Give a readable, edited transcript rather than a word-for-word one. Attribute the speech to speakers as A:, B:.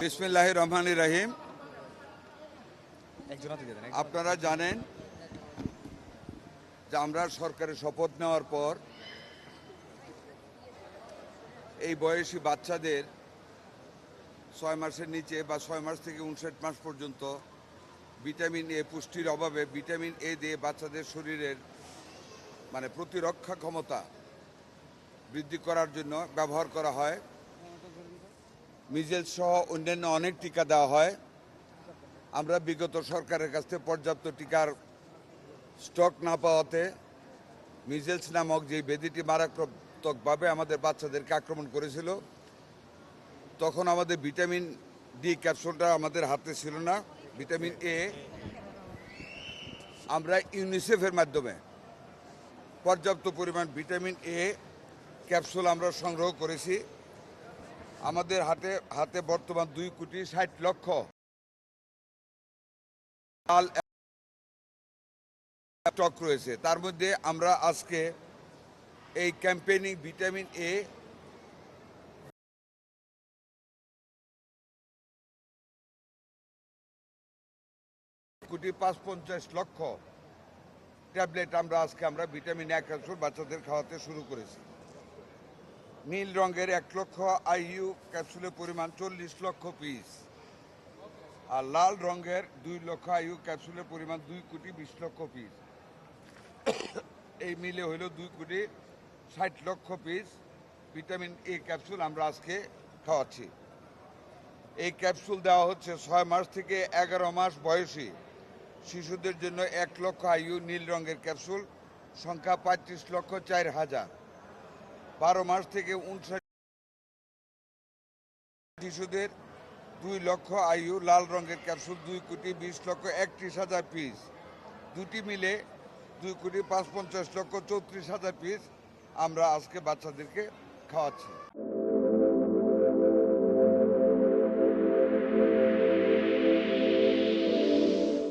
A: বিসমিল্লাহির রহমানির রহিম। আপনারা জানেন যে আমরা সরকারের শপথ নেওয়ার পর এই বয়সী বাচ্চাদের 6 মাসের নিচে বা 6 মাস থেকে 59 মাস পর্যন্ত ভিটামিন এ পুষ্টির অভাবে ভিটামিন এ দিয়ে বাচ্চাদের শরীরের প্রতিরক্ষা ক্ষমতা বৃদ্ধি করার জন্য ব্যবহার করা হয়। মিজেলস সহ অন্যান্য অনেক টিকা দেওয়া হয়। আমরা বিগত সরকারের কাছ থেকে পর্যাপ্ত টিকার স্টক না পাওয়াতে মিজেলস নামক যে ব্যাধিটি মারাত্মকভাবে আমাদের বাচ্চাদেরকে আক্রমণ করেছিল, তখন আমাদের ভিটামিন ডি ক্যাপসুলটা আমাদের হাতে ছিল না। ভিটামিন এ আমরা ইউনিসেফের মাধ্যমে পর্যাপ্ত পরিমাণ ভিটামিন এ ক্যাপসুল আমরা সংগ্রহ করেছি। আমাদের হাতে বর্তমান 2,60,00,000 স্টক রয়েছে। তার মধ্যে আমরা আজকে এই ক্যাম্পেইনিং ভিটামিন এ $1,50,00,000 ট্যাবলেট আমরা ভিটামিন এ ক্যাপসুল বাচ্চাদের খাওয়াতে শুরু করেছি। নীল রঙের 1,00,000 আইইউ ক্যাপসুলের পরিমাণ 40 লক্ষ পিস, আর লাল রঙের 2 লক্ষ আইইউ ক্যাপসুলের পরিমাণ 2,20,00,000 পিস। এই মিলে হইল 2,60,00,000 পিস ভিটামিন এ ক্যাপসুল আমরা আজকে খাওয়াচ্ছি। এই ক্যাপসুল দেওয়া হচ্ছে 6 মাস থেকে 11 মাস বয়সী শিশুদের জন্য 1 লক্ষ আইইউ নীল রঙের ক্যাপসুল, সংখ্যা 35,04,000। 12 মাস থেকে 59 শিশুদের 2 লক্ষ আইইউ লাল রঙের ক্যাপসুল, 2,20,31,000 পিস। দুটি মিলে 2,55,34,000 পিস আমরা আজকে বাচ্চাদেরকে খাওয়াচ্ছি।